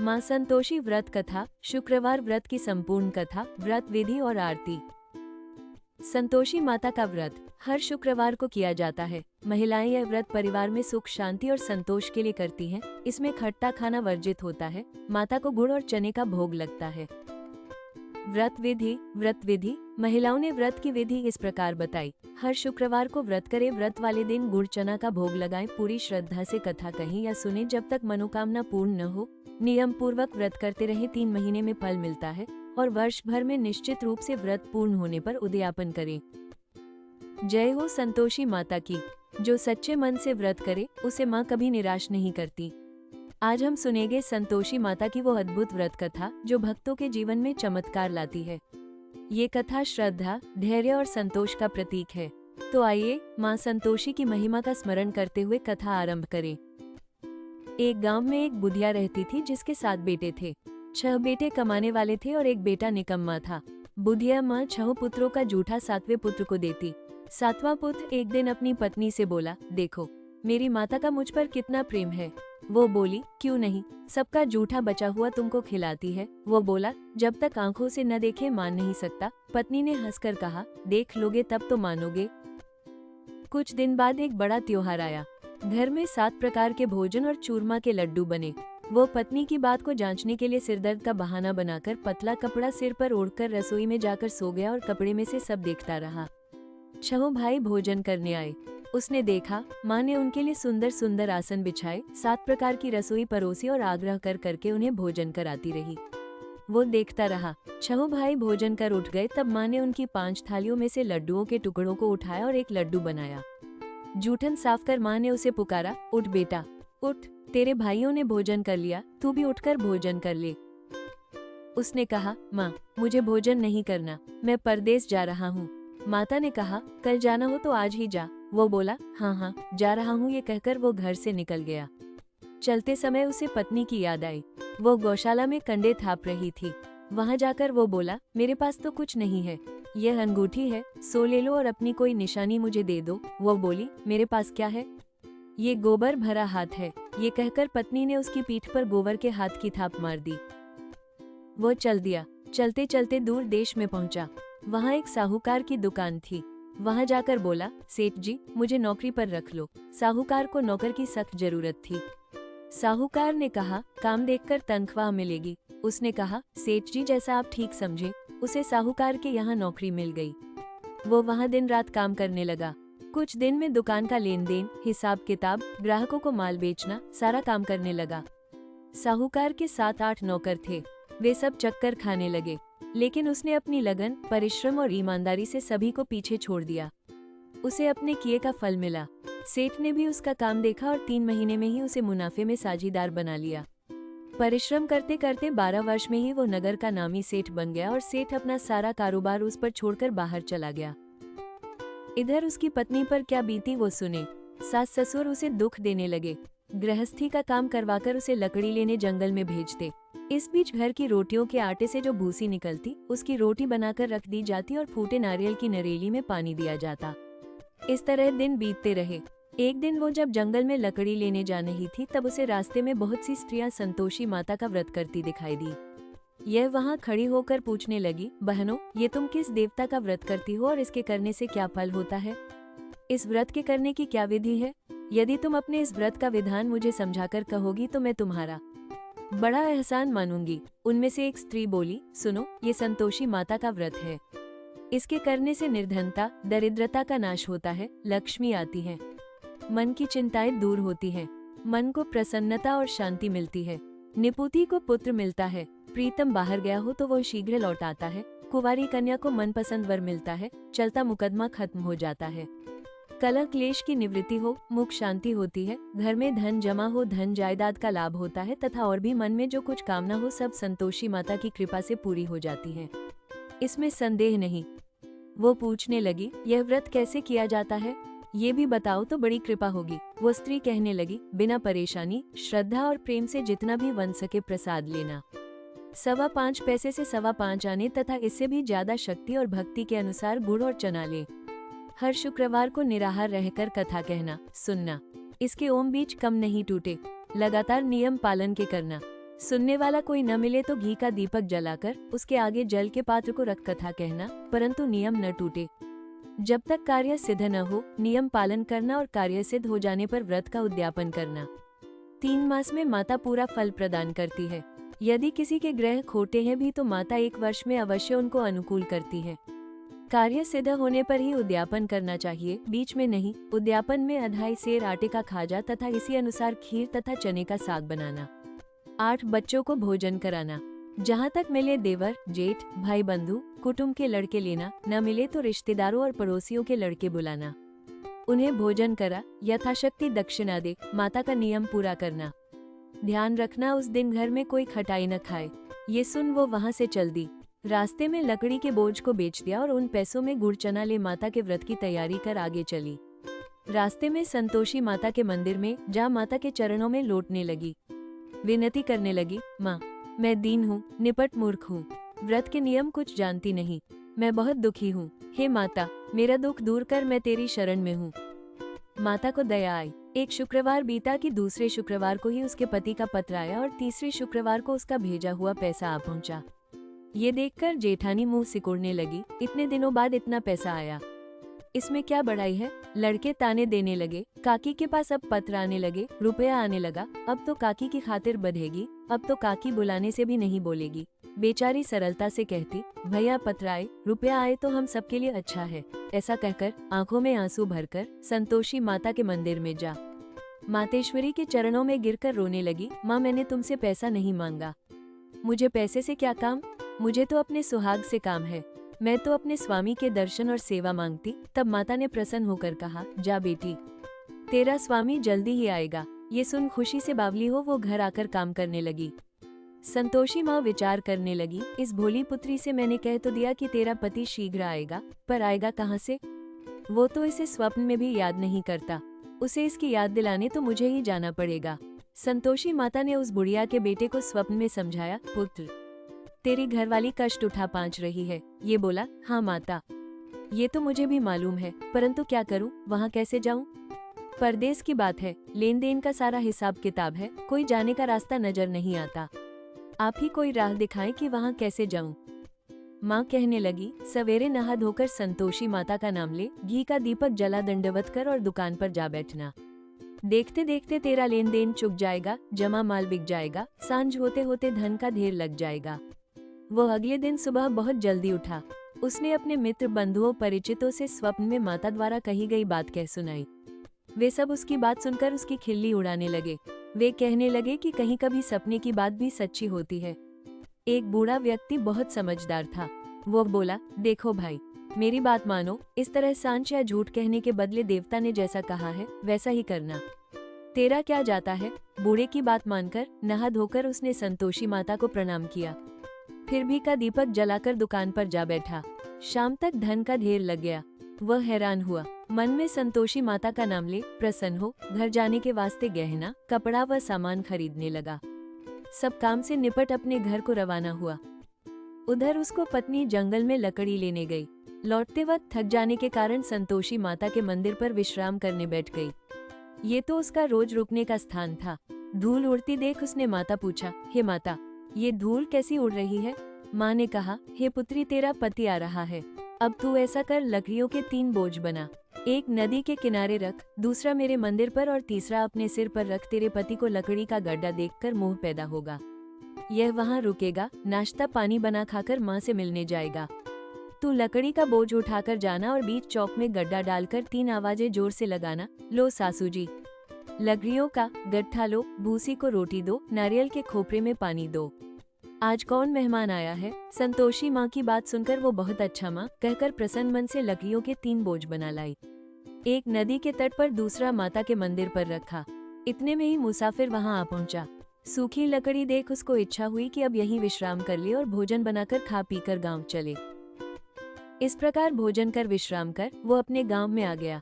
माँ संतोषी व्रत कथा, शुक्रवार व्रत की संपूर्ण कथा, व्रत विधि और आरती। संतोषी माता का व्रत हर शुक्रवार को किया जाता है। महिलाएं यह व्रत परिवार में सुख शांति और संतोष के लिए करती हैं। इसमें खट्टा खाना वर्जित होता है। माता को गुड़ और चने का भोग लगता है। व्रत विधि महिलाओं ने व्रत की विधि इस प्रकार बताई। हर शुक्रवार को व्रत करें। व्रत वाले दिन गुड़ चना का भोग लगाएं। पूरी श्रद्धा से कथा कहें या सुने जब तक मनोकामना पूर्ण न हो। नियम पूर्वक व्रत करते रहे। 3 महीने में फल मिलता है और वर्ष भर में निश्चित रूप से व्रत पूर्ण होने पर उद्यापन करें। जय हो संतोषी माता की। जो सच्चे मन से व्रत करे उसे माँ कभी निराश नहीं करती। आज हम सुनेंगे संतोषी माता की वो अद्भुत व्रत कथा जो भक्तों के जीवन में चमत्कार लाती है। ये कथा श्रद्धा, धैर्य और संतोष का प्रतीक है। तो आइए माँ संतोषी की महिमा का स्मरण करते हुए कथा आरंभ करें। एक गांव में एक बुढ़िया रहती थी जिसके 7 बेटे थे। 6 बेटे कमाने वाले थे और एक बेटा निकम्मा था। बुढ़िया माँ 6 पुत्रों का जूठा 7वें पुत्र को देती। 7वां पुत्र एक दिन अपनी पत्नी से बोला, देखो मेरी माता का मुझ पर कितना प्रेम है। वो बोली, क्यों नहीं, सबका जूठा बचा हुआ तुमको खिलाती है। वो बोला, जब तक आंखों से न देखे मान नहीं सकता। पत्नी ने हंसकर कहा, देख लोगे तब तो मानोगे। कुछ दिन बाद एक बड़ा त्योहार आया। घर में 7 प्रकार के भोजन और चूरमा के लड्डू बने। वो पत्नी की बात को जांचने के लिए सिरदर्द का बहाना बनाकर पतला कपड़ा सिर पर ओढ़कर रसोई में जाकर सो गया और कपड़े में से सब देखता रहा। 6 भाई भोजन करने आए। उसने देखा माँ ने उनके लिए सुंदर सुंदर आसन बिछाए, 7 प्रकार की रसोई परोसी और आग्रह कर करके उन्हें भोजन कराती रही। वो देखता रहा। 6 भाई भोजन कर उठ गए। तब माँ ने उनकी 5 थालियों में से लड्डुओं के टुकड़ों को उठाया और एक लड्डू बनाया। जूठन साफ कर माँ ने उसे पुकारा, उठ बेटा उठ, तेरे भाइयों ने भोजन कर लिया, तू भी उठकर भोजन कर ले। उसने कहा, माँ मुझे भोजन नहीं करना, मैं परदेस जा रहा हूँ। माता ने कहा, कल जाना हो तो आज ही जा। वो बोला, हाँ हाँ जा रहा हूँ। ये कहकर वो घर से निकल गया। चलते समय उसे पत्नी की याद आई। वो गौशाला में कंडे थाप रही थी। वहां जाकर वो बोला, मेरे पास तो कुछ नहीं है, यह अंगूठी है, सो ले लो और अपनी कोई निशानी मुझे दे दो। वो बोली, मेरे पास क्या है, ये गोबर भरा हाथ है। ये कहकर पत्नी ने उसकी पीठ पर गोबर के हाथ की थाप मार दी। वो चल दिया। चलते चलते दूर देश में पहुंचा। वहां एक साहूकार की दुकान थी। वहां जाकर बोला, सेठ जी मुझे नौकरी पर रख लो। साहूकार को नौकर की सख्त जरूरत थी। साहूकार ने कहा, काम देखकर तनख्वाह मिलेगी। उसने कहा, सेठ जी जैसा आप ठीक समझे। उसे साहूकार के यहाँ नौकरी मिल गई। वो वहाँ दिन रात काम करने लगा। कुछ दिन में दुकान का लेन देन, हिसाब किताब, ग्राहकों को माल बेचना, सारा काम करने लगा। साहूकार के 7-8 नौकर थे। वे सब चक्कर खाने लगे, लेकिन उसने अपनी लगन, परिश्रम और ईमानदारी से सभी को पीछे छोड़ दिया। उसे अपने किए का फल मिला। सेठ ने भी उसका काम देखा और 3 महीने में ही उसे मुनाफे में साझीदार बना लिया। परिश्रम करते करते 12 वर्ष में ही वो नगर का नामी सेठ बन गया और सेठ अपना सारा कारोबार उस पर छोड़कर बाहर चला गया। इधर उसकी पत्नी पर क्या बीती वो सुने। सास ससुर उसे दुख देने लगे। गृहस्थी का काम करवाकर उसे लकड़ी लेने जंगल में भेजते। इस बीच घर की रोटियों के आटे से जो भूसी निकलती उसकी रोटी बनाकर रख दी जाती और फूटे नारियल की नरेली में पानी दिया जाता। इस तरह दिन बीतते रहे। एक दिन वो जब जंगल में लकड़ी लेने जा रही थी तब उसे रास्ते में बहुत सी स्त्रियां संतोषी माता का व्रत करती दिखाई दी। यह वहां खड़ी होकर पूछने लगी, बहनों ये तुम किस देवता का व्रत करती हो और इसके करने से क्या फल होता है? इस व्रत के करने की क्या विधि है? यदि तुम अपने इस व्रत का विधान मुझे समझाकर कहोगी तो मैं तुम्हारा बड़ा एहसान मानूंगी। उनमें से एक स्त्री बोली, सुनो ये संतोषी माता का व्रत है। इसके करने से निर्धनता, दरिद्रता का नाश होता है, लक्ष्मी आती है, मन की चिंताएं दूर होती हैं, मन को प्रसन्नता और शांति मिलती है, निपुति को पुत्र मिलता है, प्रीतम बाहर गया हो तो वो शीघ्र लौट आता है, कुंवारी कन्या को मनपसंद वर मिलता है, चलता मुकदमा खत्म हो जाता है, कलह क्लेश की निवृत्ति हो, मुख शांति होती है, घर में धन जमा हो, धन जायदाद का लाभ होता है तथा और भी मन में जो कुछ कामना हो सब संतोषी माता की कृपा से पूरी हो जाती है, इसमें संदेह नहीं। वो पूछने लगी, यह व्रत कैसे किया जाता है, ये भी बताओ तो बड़ी कृपा होगी। वो स्त्री कहने लगी, बिना परेशानी, श्रद्धा और प्रेम से जितना भी बन सके प्रसाद लेना। 5.25 पैसे से 5.25 आने तथा इससे भी ज्यादा शक्ति और भक्ति के अनुसार गुड़ और चना ले। हर शुक्रवार को निराहार रहकर कथा कहना, सुनना। इसके ओम बीज कम नहीं टूटे। लगातार नियम पालन के करना। सुनने वाला कोई न मिले तो घी का दीपक जलाकर उसके आगे जल के पात्र को रख कथा कहना, परंतु नियम न टूटे। जब तक कार्य सिद्ध न हो नियम पालन करना और कार्य सिद्ध हो जाने पर व्रत का उद्यापन करना। 3 मास में माता पूरा फल प्रदान करती है। यदि किसी के ग्रह खोटे हैं भी तो माता 1 वर्ष में अवश्य उनको अनुकूल करती है। कार्य सिद्ध होने पर ही उद्यापन करना चाहिए, बीच में नहीं। उद्यापन में 2.5 सेर आटे का खाजा तथा इसी अनुसार खीर तथा चने का साग बनाना। 8 बच्चों को भोजन कराना। जहाँ तक मिले देवर, जेठ, भाई बंधु, कुटुंब के लड़के लेना, न मिले तो रिश्तेदारों और पड़ोसियों के लड़के बुलाना। उन्हें भोजन करा, यथाशक्ति दक्षिणा दे, माता का नियम पूरा करना। ध्यान रखना उस दिन घर में कोई खटाई न खाए। ये सुन वो वहाँ से चल दी। रास्ते में लकड़ी के बोझ को बेच दिया और उन पैसों में गुड़ चना ले माता के व्रत की तैयारी कर आगे चली। रास्ते में संतोषी माता के मंदिर में जा माता के चरणों में लौटने लगी। विनती करने लगी, माँ मैं दीन हूँ, निपट मूर्ख हूँ, व्रत के नियम कुछ जानती नहीं, मैं बहुत दुखी हूँ। हे माता मेरा दुख दूर कर, मैं तेरी शरण में हूँ। माता को दया आई। एक शुक्रवार बीता कि दूसरे शुक्रवार को ही उसके पति का पत्र आया और तीसरे शुक्रवार को उसका भेजा हुआ पैसा आ पहुँचा। ये देखकर जेठानी मुंह सिकुड़ने लगी। इतने दिनों बाद इतना पैसा आया, इसमें क्या बड़ाई है। लड़के ताने देने लगे। काकी के पास अब पत्र आने लगे, रुपया आने लगा। अब तो काकी की खातिर बधेगी, अब तो काकी बुलाने से भी नहीं बोलेगी। बेचारी सरलता से कहती, भैया पत्र आए, रुपया आए तो हम सबके लिए अच्छा है। ऐसा कहकर आंखों में आंसू भरकर संतोषी माता के मंदिर में जा मातेश्वरी के चरणों में गिरकर रोने लगी। माँ मैंने तुमसे पैसा नहीं मांगा, मुझे पैसे से क्या काम, मुझे तो अपने सुहाग से काम है। मैं तो अपने स्वामी के दर्शन और सेवा मांगती। तब माता ने प्रसन्न होकर कहा, जा बेटी तेरा स्वामी जल्दी ही आएगा। ये सुन खुशी से बावली हो वो घर आकर काम करने लगी। संतोषी माँ विचार करने लगी, इस भोली पुत्री से मैंने कह तो दिया कि तेरा पति शीघ्र आएगा, पर आएगा कहाँ से। वो तो इसे स्वप्न में भी याद नहीं करता, उसे इसकी याद दिलाने तो मुझे ही जाना पड़ेगा। संतोषी माता ने उस बुढ़िया के बेटे को स्वप्न में समझाया, पुत्र तेरी घरवाली कष्ट उठा पाँच रही है। ये बोला, हाँ माता ये तो मुझे भी मालूम है, परंतु क्या करूं, वहाँ कैसे जाऊं। परदेश की बात है, लेन देन का सारा हिसाब किताब है, कोई जाने का रास्ता नजर नहीं आता। आप ही कोई राह दिखाएं कि वहाँ कैसे जाऊं। माँ कहने लगी, सवेरे नहा धोकर संतोषी माता का नाम ले, घी का दीपक जला दंडवत कर और दुकान पर जा बैठना। देखते देखते तेरा लेन देन चुक जाएगा, जमा माल बिक जाएगा, सांझ होते होते धन का ढेर लग जाएगा। वो अगले दिन सुबह बहुत जल्दी उठा। उसने अपने मित्र बंधुओं परिचितों से स्वप्न में माता द्वारा कही गई बात कह सुनाई। वे सब उसकी बात सुनकर उसकी खिल्ली उड़ाने लगे। वे कहने लगे कि कहीं कभी सपने की बात भी सच्ची होती है। एक बूढ़ा व्यक्ति बहुत समझदार था। वो बोला, देखो भाई मेरी बात मानो, इस तरह सांच या झूठ कहने के बदले देवता ने जैसा कहा है वैसा ही करना। तेरा क्या जाता है। बूढ़े की बात मानकर नहा धोकर उसने संतोषी माता को प्रणाम किया। फिर भी का दीपक जलाकर दुकान पर जा बैठा। शाम तक धन का ढेर लग गया। वह हैरान हुआ, मन में संतोषी माता का नाम ले प्रसन्न हो घर जाने के वास्ते गहना, कपड़ा व सामान खरीदने लगा। सब काम से निपट अपने घर को रवाना हुआ। उधर उसको पत्नी जंगल में लकड़ी लेने गई। लौटते वक्त थक जाने के कारण संतोषी माता के मंदिर पर विश्राम करने बैठ गई। ये तो उसका रोज रुकने का स्थान था। धूल उड़ती देख उसने माता पूछा, हे माता ये धूल कैसी उड़ रही है। माँ ने कहा, हे पुत्री तेरा पति आ रहा है, अब तू ऐसा कर लकड़ियों के 3 बोझ बना, एक नदी के किनारे रख, दूसरा मेरे मंदिर पर और तीसरा अपने सिर पर रख। तेरे पति को लकड़ी का गड्ढा देखकर मोह पैदा होगा, यह वहाँ रुकेगा, नाश्ता पानी बना खाकर माँ से मिलने जाएगा। तू लकड़ी का बोझ उठाकर जाना और बीच चौक में गड्ढा डालकर 3 आवाजें जोर से लगाना, लो सासू जी लकड़ियों का गट्ठा लो, भूसी को रोटी दो, नारियल के खोपरे में पानी दो। आज कौन मेहमान आया है। संतोषी माँ की बात सुनकर वो बहुत अच्छा माँ कहकर प्रसन्न मन से लकड़ियों के 3 बोझ बना लाई। एक नदी के तट पर, दूसरा माता के मंदिर पर रखा। इतने में ही मुसाफिर वहाँ आ पहुँचा। सूखी लकड़ी देख उसको इच्छा हुई कि अब यहीं विश्राम कर ले और भोजन बनाकर खा पीकर गांव चले। इस प्रकार भोजन कर विश्राम कर वो अपने गांव में आ गया।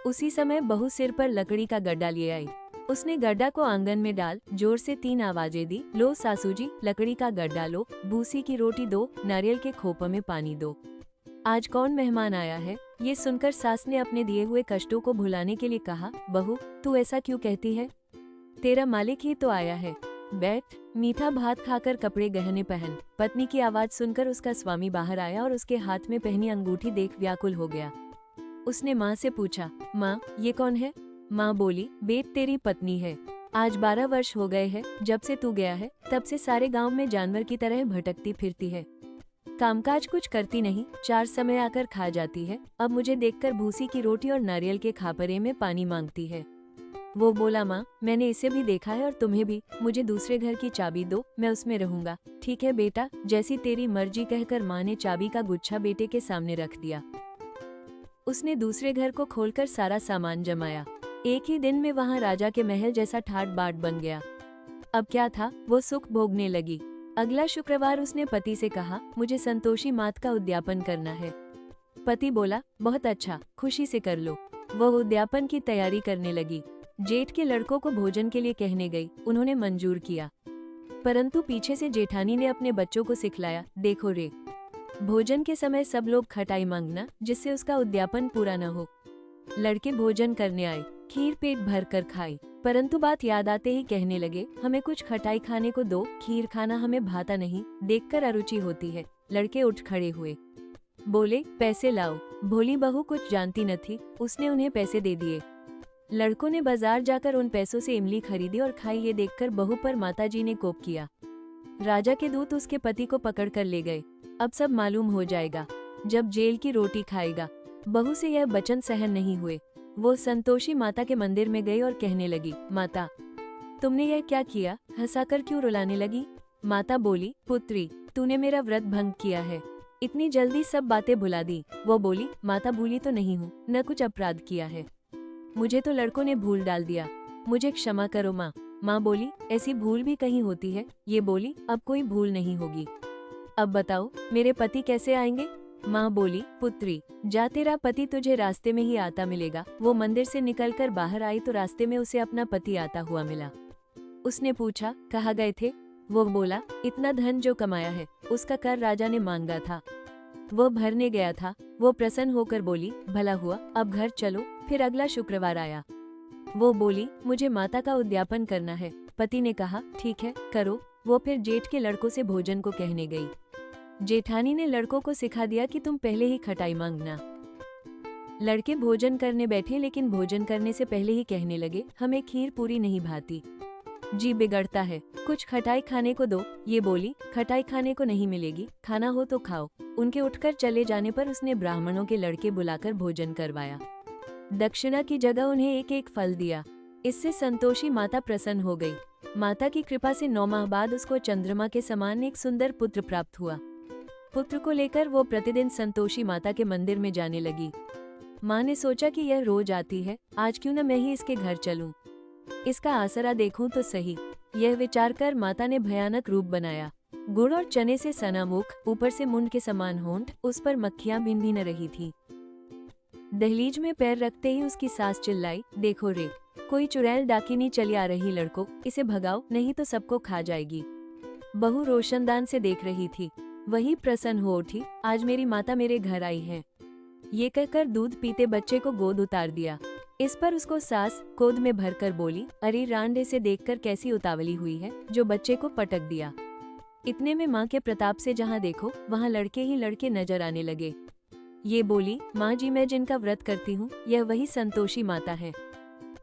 उसी समय बहू सिर पर लकड़ी का गड्ढा लिए आई। उसने गड्ढा को आंगन में डाल जोर से 3 आवाजें दी, लो सासू जी लकड़ी का गड्ढा लो, भूसी की रोटी दो, नारियल के खोपे में पानी दो। आज कौन मेहमान आया है। ये सुनकर सास ने अपने दिए हुए कष्टों को भुलाने के लिए कहा, बहू तू ऐसा क्यों कहती है, तेरा मालिक ही तो आया है। बैठ। मीठा भात खाकर कपड़े गहने पहन। पत्नी की आवाज सुनकर उसका स्वामी बाहर आया और उसके हाथ में पहनी अंगूठी देख व्याकुल हो गया। उसने माँ से पूछा, माँ ये कौन है? माँ बोली, बेट तेरी पत्नी है। आज 12 वर्ष हो गए हैं जब से तू गया है, तब से सारे गांव में जानवर की तरह भटकती फिरती है। कामकाज कुछ करती नहीं, 4 समय आकर खा जाती है। अब मुझे देखकर भूसी की रोटी और नारियल के खापरे में पानी मांगती है। वो बोला, माँ मैंने इसे भी देखा है और तुम्हें भी। मुझे दूसरे घर की चाबी दो, मैं उसमें रहूंगा। ठीक है बेटा, जैसी तेरी मर्जी, कहकर माँ ने चाबी का गुच्छा बेटे के सामने रख दिया। उसने दूसरे घर को खोलकर सारा सामान जमाया। एक ही दिन में वहाँ राजा के महल जैसा ठाट बाट बन गया। अब क्या था, वो सुख भोगने लगी। अगला शुक्रवार उसने पति से कहा, मुझे संतोषी मात का उद्यापन करना है। पति बोला, बहुत अच्छा, खुशी से कर लो। वह उद्यापन की तैयारी करने लगी। जेठ के लड़कों को भोजन के लिए कहने गई, उन्होंने मंजूर किया। परंतु पीछे से जेठानी ने अपने बच्चों को सिखलाया, देखो रे, भोजन के समय सब लोग खटाई मांगना, जिससे उसका उद्यापन पूरा न हो। लड़के भोजन करने आए, खीर पेट भर कर खाई, परंतु बात याद आते ही कहने लगे, हमें कुछ खटाई खाने को दो, खीर खाना हमें भाता नहीं, देखकर अरुचि होती है। लड़के उठ खड़े हुए, बोले, पैसे लाओ। भोली बहू कुछ जानती न थी, उसने उन्हें पैसे दे दिए। लड़कों ने बाजार जाकर उन पैसों से इमली खरीदी और खाई। ये देखकर बहू पर माताजी ने कोप किया। राजा के दूत उसके पति को पकड़ कर ले गए। अब सब मालूम हो जाएगा जब जेल की रोटी खाएगा। बहू से यह वचन सहन नहीं हुए। वो संतोषी माता के मंदिर में गई और कहने लगी, माता तुमने यह क्या किया? हंसाकर क्यों रुलाने लगी? माता बोली, पुत्री तूने मेरा व्रत भंग किया है, इतनी जल्दी सब बातें भुला दी। वो बोली, माता भूली तो नहीं हूँ, न कुछ अपराध किया है, मुझे तो लड़कों ने भूल डाल दिया, मुझे क्षमा करो माँ। माँ बोली, ऐसी भूल भी कहीं होती है? ये बोली, अब कोई भूल नहीं होगी। अब बताओ मेरे पति कैसे आएंगे? माँ बोली, पुत्री जा, तेरा पति तुझे रास्ते में ही आता मिलेगा। वो मंदिर से निकलकर बाहर आई तो रास्ते में उसे अपना पति आता हुआ मिला। उसने पूछा, कहाँ गए थे? वो बोला, इतना धन जो कमाया है उसका कर राजा ने मांगा था, वो भरने गया था। वो प्रसन्न होकर बोली, भला हुआ, अब घर चलो। फिर अगला शुक्रवार आया। वो बोली, मुझे माता का उद्यापन करना है। पति ने कहा, ठीक है करो। वो फिर जेठ के लड़कों से भोजन को कहने गई। जेठानी ने लड़कों को सिखा दिया कि तुम पहले ही खटाई मांगना। लड़के भोजन करने बैठे, लेकिन भोजन करने से पहले ही कहने लगे, हमें खीर पूरी नहीं भाती, जी बिगड़ता है, कुछ खटाई खाने को दो। ये बोली, खटाई खाने को नहीं मिलेगी, खाना हो तो खाओ। उनके उठकर चले जाने पर उसने ब्राह्मणों के लड़के बुलाकर भोजन करवाया। दक्षिणा की जगह उन्हें एक एक फल दिया। इससे संतोषी माता प्रसन्न हो गई। माता की कृपा से 9 माह बाद उसको चंद्रमा के समान एक सुंदर पुत्र प्राप्त हुआ। पुत्र को लेकर वो प्रतिदिन संतोषी माता के मंदिर में जाने लगी। माँ ने सोचा कि यह रोज आती है, आज क्यों न मैं ही इसके घर चलूं, इसका आसरा देखूं तो सही। यह विचार कर माता ने भयानक रूप बनाया। गुड़ और चने से सना मुख, ऊपर से मुंड के समान होंठ, उस पर मक्खियां भिन भिन रही थी। दहलीज में पैर रखते ही उसकी सास चिल्लाई, देखो रे, कोई चुड़ैल डाकिनी चली आ रही, लड़को इसे भगाओ, नहीं तो सबको खा जाएगी। बहू रोशनदान से देख रही थी, वही प्रसन्न हो उठी, आज मेरी माता मेरे घर आई है। ये कहकर दूध पीते बच्चे को गोद उतार दिया। इस पर उसको सास गोद में भरकर बोली, अरे रांड, इसे देखकर कैसी उतावली हुई है जो बच्चे को पटक दिया। इतने में माँ के प्रताप से जहाँ देखो वहाँ लड़के ही लड़के नजर आने लगे। ये बोली, माँ जी मैं जिनका व्रत करती हूँ यह वही संतोषी माता है।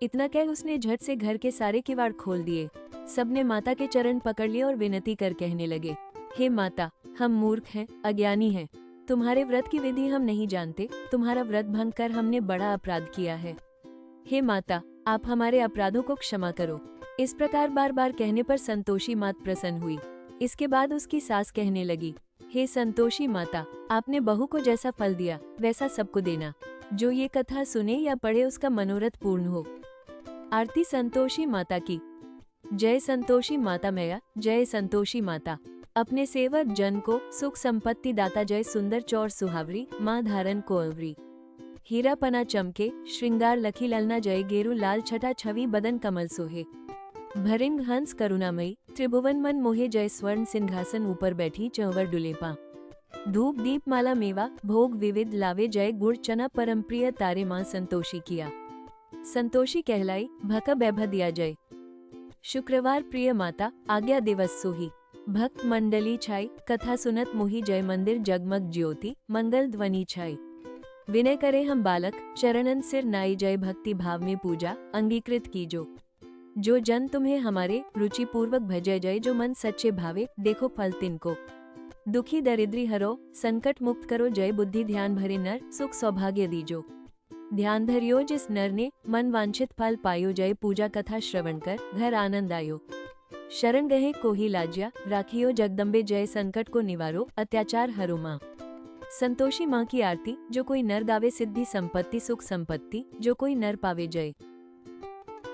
इतना कह उसने झट से घर के सारे किवाड़ खोल दिए। सबने माता के चरण पकड़ लिए और विनती कर कहने लगे, हे माता, हम मूर्ख हैं, अज्ञानी हैं, तुम्हारे व्रत की विधि हम नहीं जानते, तुम्हारा व्रत भंग कर हमने बड़ा अपराध किया है। हे माता, आप हमारे अपराधों को क्षमा करो। इस प्रकार बार बार कहने पर संतोषी मात प्रसन्न हुई। इसके बाद उसकी सास कहने लगी, हे संतोषी माता, आपने बहू को जैसा फल दिया वैसा सबको देना। जो ये कथा सुने या पढ़े उसका मनोरथ पूर्ण हो। आरती संतोषी माता की। जय संतोषी माता मैया, जय संतोषी माता। अपने सेवक जन को सुख संपत्ति दाता, जय सुंदर चौर सुहावरी, माँ धारण को अवरी। हीरा पना चमके, श्रृंगार लखी ललना, जय गेरु लाल छटा छवि बदन कमल सोहे। भरिंग हंस करुणामयी, त्रिभुवन मन मोहे, जय स्वर्ण सिंहासन ऊपर बैठी चंवर डुलेपा। धूप दीप माला मेवा, भोग विविध लावे, जय गुड़ चना परम प्रिय तारे माँ संतोषी किया। संतोषी कहलाई, भका बैभा दिया जय। शुक्रवार प्रिय माता आज्ञा दिवस सोही। भक्त मंडली छाई, कथा सुनत मोही, जय मंदिर जगमग ज्योति, मंगल ध्वनि छाई। विनय करे हम बालक, चरणन सिर नाई, जय भक्ति भाव में पूजा अंगीकृत कीजो। जो जन तुम्हें हमारे रुचि पूर्वक भजे, जय जो मन सच्चे भावे, देखो फल तिनको। दुखी दरिद्री हरो, संकट मुक्त करो, जय बुद्धि ध्यान भरे नर, सुख सौभाग्य दीजो। ध्यान धरियो जिस नर ने, मन वांछित फल पायो, जय पूजा कथा श्रवण कर, घर आनंद आयो। शरण गहे कोही लाज्या, राखियो जगदम्बे, जय संकट को निवारो, अत्याचार हरो माँ। संतोषी माँ की आरती, जो कोई नर गावे, सिद्धि संपत्ति सुख संपत्ति, जो कोई नर पावे, जय।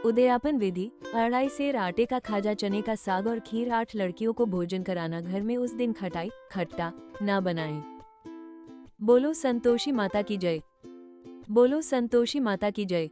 उदयापन विधि, अढ़ाई सेर आटे का खाजा, चने का साग और खीर, 8 लड़कियों को भोजन कराना। घर में उस दिन खटाई खट्टा ना बनाएं। बोलो संतोषी माता की जय। बोलो संतोषी माता की जय।